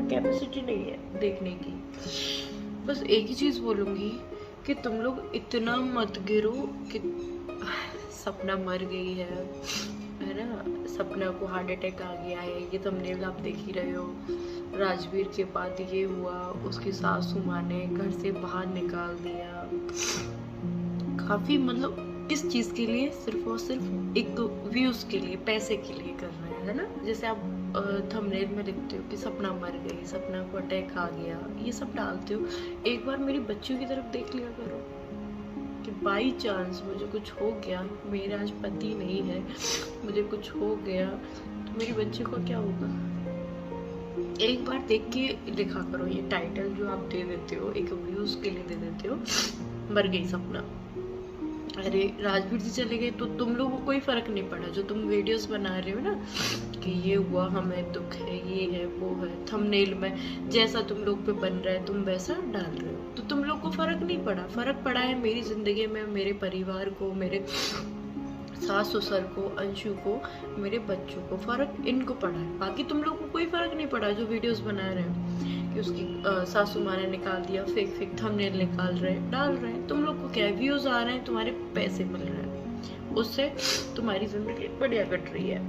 में कैपेसिटी नहीं है देखने की। बस एक ही चीज़ बोलूँगी कि तुम लोग इतना मत गिरो कि सपना मर गई है ना। सपना को हार्ट अटैक आ गया है, ये थंबनेल आप देख ही रहे हो। राजवीर के बाद ये हुआ, उसकी सासू माँ ने घर से बाहर निकाल दिया। काफ़ी मतलब किस चीज़ के लिए? सिर्फ और सिर्फ एक व्यूज़ के लिए, पैसे के लिए कर रहे हैं, है ना। जैसे आप थंबनेल में लिखते हो कि सपना मर गई, सपना को अटैक आ गया, ये सब डालते हो। एक बार मेरी बच्चियों की तरफ देख लिया करो कि बाई चांस मुझे कुछ हो गया, मेरा आज पति नहीं है, मुझे कुछ हो गया तो मेरी बच्ची को क्या होगा। एक बार देख के लिखा करो। ये टाइटल जो आप दे देते हो एक व्यूज के लिए दे देते हो, मर गई सपना। अरे राजवीर जी चले गए तो तुम लोगों को कोई फर्क नहीं पड़ा। जो तुम वीडियोस बना रहे हो ना कि ये हुआ, हमें दुख है, ये है, वो है, थंबनेल में जैसा तुम लोग पे बन रहा है तुम वैसा डाल रहे हो, तो तुम लोग को फर्क नहीं पड़ा। फर्क पड़ा है मेरी जिंदगी में, मेरे परिवार को, मेरे सास ससुर को, अंशु को, मेरे बच्चों को फर्क इनको पड़ा है। बाकी तुम लोग को कोई फर्क नहीं पड़ा। जो वीडियोस बना रहे हो कि उसकी सासू माँ ने निकाल दिया, फेक थंबनेल निकाल रहे डाल रहे हैं, तुम लोग को क्या है, व्यूज आ रहे हैं, तुम्हारे पैसे मिल रहे हैं, उससे तुम्हारी जिंदगी बढ़िया कट रही है।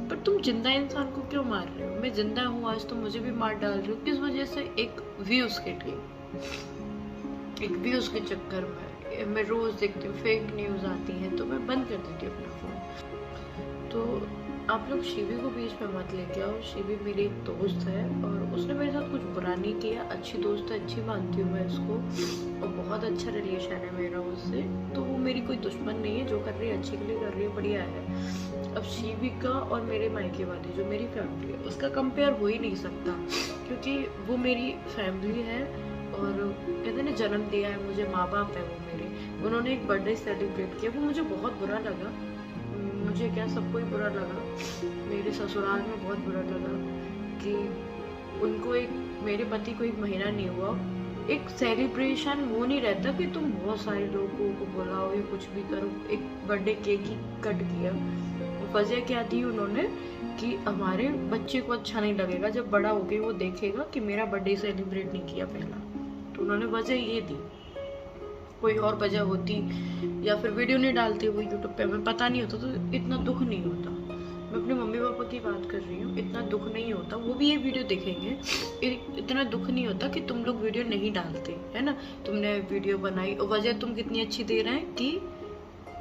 पर तुम जिंदा इंसान को क्यों मार रहे हो? मैं जिंदा हूँ आज तो मुझे भी मार डाल रहे हो, किस वजह से? एक व्यूज के लिए, एक व्यूज के चक्कर में। मैं रोज देखती हूँ फेक न्यूज आती है तो मैं बंद कर देती हूँ अपना फोन। तो आप लोग शिवी को बीच में मत लेके आओ। शिवी मेरी एक दोस्त है और उसने मेरे साथ कुछ बुरा नहीं किया, अच्छी दोस्त है, अच्छी मानती हूँ मैं उसको और बहुत अच्छा रिलेशन है मेरा उससे। तो वो मेरी कोई दुश्मन नहीं है, जो कर रही है अच्छे के लिए कर रही है, बढ़िया है। अब शिवी का और मेरे मायके वाली जो मेरी फैमिली है उसका कंपेयर हो ही नहीं सकता, क्योंकि वो मेरी फैमिली है और कहते हैं जन्म दिया है मुझे, माँ बाप है वो मेरे। उन्होंने एक बर्थडे सेलिब्रेट किया, वो मुझे बहुत बुरा लगा। मुझे क्या, सबको ही बुरा लगा। मेरे ससुराल में बहुत बुरा लगा कि उनको एक, मेरे पति को एक महीना नहीं हुआ, एक सेलिब्रेशन वो नहीं रहता कि तुम बहुत सारे लोगों को बुलाओ या कुछ भी करो। एक बर्थडे केक ही कट किया। वजह क्या थी उन्होंने कि हमारे बच्चे को अच्छा नहीं लगेगा जब बड़ा हो गया वो देखेगा कि मेरा बर्थडे सेलिब्रेट नहीं किया पहला। तो उन्होंने वजह ये दी, कोई और वजह होती या फिर वीडियो नहीं डालती वो यूट्यूब पे, हमें पता नहीं होता तो इतना दुख नहीं होता। मैं अपने मम्मी पापा की बात कर रही हूँ, इतना दुख नहीं होता, वो भी ये वीडियो देखेंगे, इतना दुख नहीं होता कि तुम लोग वीडियो नहीं डालते, है ना। तुमने वीडियो बनाई और वजह तुम कितनी अच्छी दे रहे हैं कि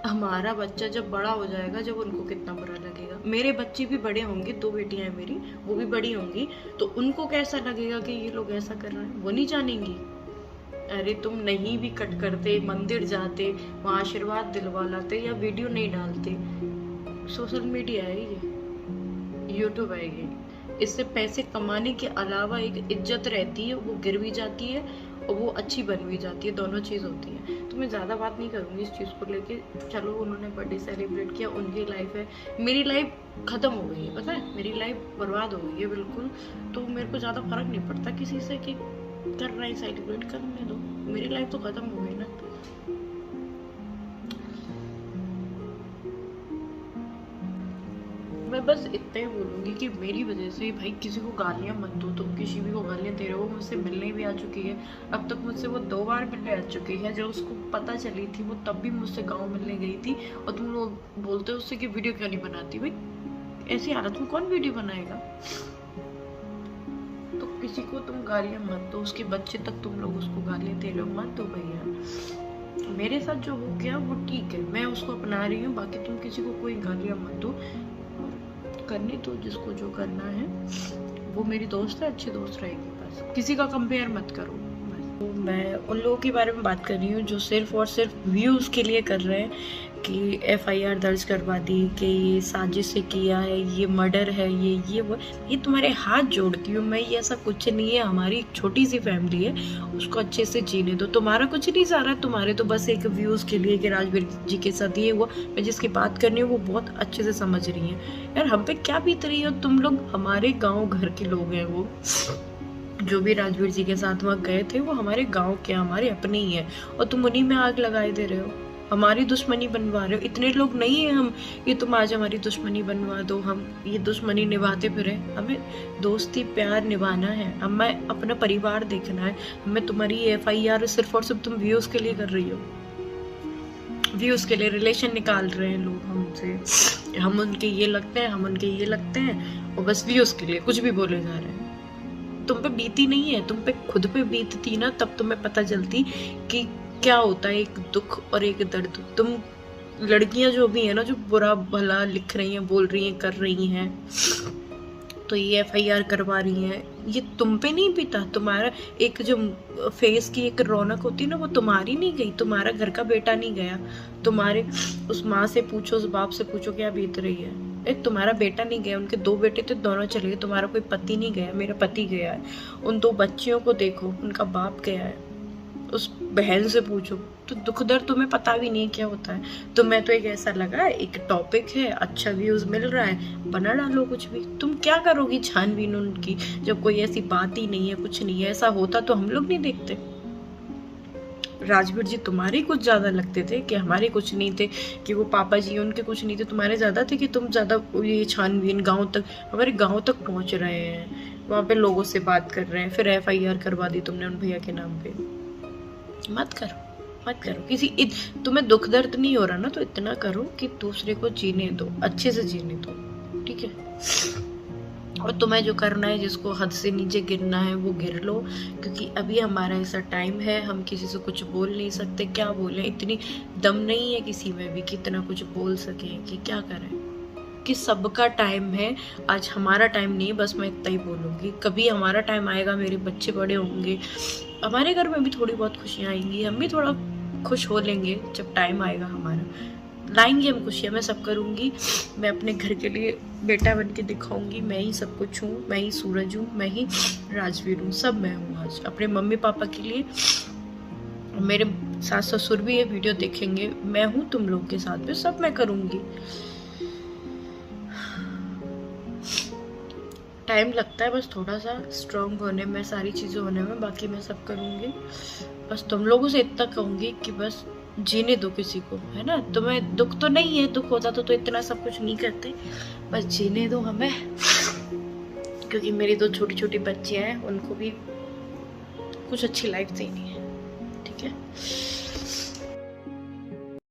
हमारा बच्चा जब बड़ा हो जाएगा, जब उनको कितना बुरा लगेगा। मेरे बच्चे भी बड़े होंगे, 2 बेटियां हैं मेरी, वो भी बड़ी होंगी, तो उनको कैसा लगेगा कि ये लोग ऐसा कर रहे हैं, वो नहीं जानेंगी। अरे तुम नहीं भी कट करते, मंदिर जाते, वहाँ आशीर्वाद दिलवा लाते या वीडियो नहीं डालते, सोशल मीडिया है ये, यूट्यूब है ये, इससे पैसे कमाने के अलावा एक इज्जत रहती है, वो गिर भी जाती है और वो अच्छी बन भी जाती है, दोनों चीज़ होती है। तो मैं ज़्यादा बात नहीं करूँगी इस चीज़ को लेके। चलो उन्होंने बर्थडे सेलिब्रेट किया, उनकी लाइफ है, मेरी लाइफ ख़त्म हो गई है, पता है, मेरी लाइफ बर्बाद हो गई है बिल्कुल। तो मेरे को ज़्यादा फर्क नहीं पड़ता किसी से कि कर रहे हैं सेलिब्रेट, करने दो, मेरी लाइफ तो ख़त्म हो गई ना। मैं बस इतना ही बोलूँगी कि मेरी वजह से भाई किसी को गालियाँ मत दो। तुम किसी भी को गालियाँ दे रहे हो, मुझसे मिलने भी आ चुकी है, अब तक मुझसे वो 2 बार मिलने आ चुकी है। जब उसको पता चली थी वो तब भी मुझसे गाँव मिलने गई थी, और तुम लोग बोलते हो उससे कि वीडियो क्यों नहीं बनाती। भाई ऐसी हालत में कौन वीडियो बनाएगा? तो किसी को तुम गालियाँ मत दो, उसके बच्चे तक तुम लोग उसको गालियाँ दे लो, मत दो भैया। मेरे साथ जो हो गया वो ठीक है, मैं उसको अपना रही हूँ, बाकी तुम किसी को कोई गालियाँ मत दो, करने दो जिसको जो करना है। वो मेरी दोस्त है, अच्छी दोस्त रहेगी, बस किसी का कंपेयर मत करो। तो मैं उन लोगों के बारे में बात कर रही हूँ जो सिर्फ और सिर्फ व्यूज़ के लिए कर रहे हैं कि FIR दर्ज करवा दी कि ये साजिश से किया है, ये मर्डर है, ये वो। ये तुम्हारे हाथ जोड़ती हूँ मैं, ये ऐसा कुछ नहीं है। हमारी एक छोटी सी फैमिली है, उसको अच्छे से जीने दो। तुम्हारा कुछ नहीं जा रहा, तुम्हारे तो बस एक व्यूज़ के लिए कि राजवीर जी के साथ ये हुआ। मैं जिसकी बात कर रही हूँ वो बहुत अच्छे से समझ रही हैं। यार हम पे क्या बीत रही है, तुम लोग हमारे गाँव घर के लोग हैं, वो जो भी राजवीर जी के साथ वहाँ गए थे वो हमारे गाँव के, हमारे अपने ही है, और तुम उन्हीं में आग लगाए दे रहे हो। हमारी दुश्मनी बनवा रहे हो। इतने लोग नहीं है हम ये तुम आज हमारी दुश्मनी बनवा दो, हम ये दुश्मनी निभाते फिरे। हमें दोस्ती प्यार निभाना है, हमें अपना परिवार देखना है। हमें तुम्हारी FIR सिर्फ और सिर्फ तुम व्यूज के लिए कर रही हो, व्यूज के लिए रिलेशन निकाल रहे हैं लोग हमसे, हम उनके ये लगते हैं, हम उनके ये लगते हैं, और बस व्यूज के लिए कुछ भी बोले जा रहे हैं। तुम पे बीती नहीं है, तुम पे खुद पे बीतती ना तब तुम्हें पता चलती कि क्या होता है एक दुख और एक दर्द। तुम लड़कियां जो भी है ना, जो बुरा भला लिख रही हैं, बोल रही हैं, कर रही हैं, तो ये FIR करवा रही हैं, ये तुम पे नहीं बीता। तुम्हारा एक जो फेस की एक रौनक होती है ना, वो तुम्हारी नहीं गई, तुम्हारा घर का बेटा नहीं गया। तुम्हारे उस माँ से पूछो, उस बाप से पूछो क्या बीत रही है। तुम्हारा बेटा नहीं गया, उनके 2 बेटे थे, दोनों चले गए। तुम्हारा कोई पति नहीं गया, मेरा पति गया है। उन 2 बच्चियों को देखो, उनका बाप गया है। उस बहन से पूछो, तो दुख दर्द तुम्हें पता भी नहीं क्या होता है। तुम्हें तो एक ऐसा लगा एक टॉपिक है, अच्छा व्यूज मिल रहा है, बना डालो कुछ भी। तुम क्या करोगी छानबीन उनकी, जब कोई ऐसी बात ही नहीं है, कुछ नहीं है। ऐसा होता तो हम लोग नहीं देखते। राजवीर जी तुम्हारे कुछ ज्यादा लगते थे कि हमारे कुछ नहीं थे, कि वो पापा जी उनके कुछ नहीं थे, तुम्हारे ज्यादा थे कि तुम ज्यादा ये छानबीन गांव तक, हमारे गांव तक पहुंच रहे हैं, वहां पे लोगों से बात कर रहे हैं, फिर FIR करवा दी तुमने उन भैया के नाम पे। मत करो किसी तुम्हें दुख दर्द नहीं हो रहा ना, तो इतना करो कि दूसरे को जीने दो, अच्छे से जीने दो, ठीक है। और तुम्हें जो करना है, जिसको हद से नीचे गिरना है वो गिर लो, क्योंकि अभी हमारा ऐसा टाइम है, हम किसी से कुछ बोल नहीं सकते। क्या बोले, इतनी दम नहीं है किसी में भी कि इतना कुछ बोल सके कि क्या करें, कि सबका टाइम है। आज हमारा टाइम नहीं, बस मैं इतना ही बोलूँगी। कभी हमारा टाइम आएगा, मेरे बच्चे बड़े होंगे, हमारे घर में भी थोड़ी बहुत खुशियाँ आएंगी, हम भी थोड़ा खुश हो लेंगे। जब टाइम आएगा हमारा, लाएंगे हम खुशियाँ, मैं सब करूँगी। मैं अपने घर के लिए बेटा बन के दिखाऊंगी, मैं ही सब कुछ हूँ, मैं ही सूरज हूँ, मैं ही राजवीर हूँ, सब मैं हूँ। आज अपने मम्मी पापा के लिए, मेरे सास ससुर भी ये वीडियो देखेंगे, मैं हूँ तुम लोग के साथ में, सब मैं करूँगी। टाइम लगता है बस थोड़ा सा स्ट्रॉन्ग होने में, सारी चीज़ें होने में, बाकी मैं सब करूँगी। बस तुम लोगों से इतना कहूँगी कि बस जीने दो किसी को, है ना। तुम्हें दुख तो नहीं है, दुख होता तो इतना सब कुछ नहीं करते, बस जीने दो हमें। क्योंकि मेरी 2 छोटी छोटी बच्चियाँ हैं, उनको भी कुछ अच्छी लाइफ देनी है, ठीक है।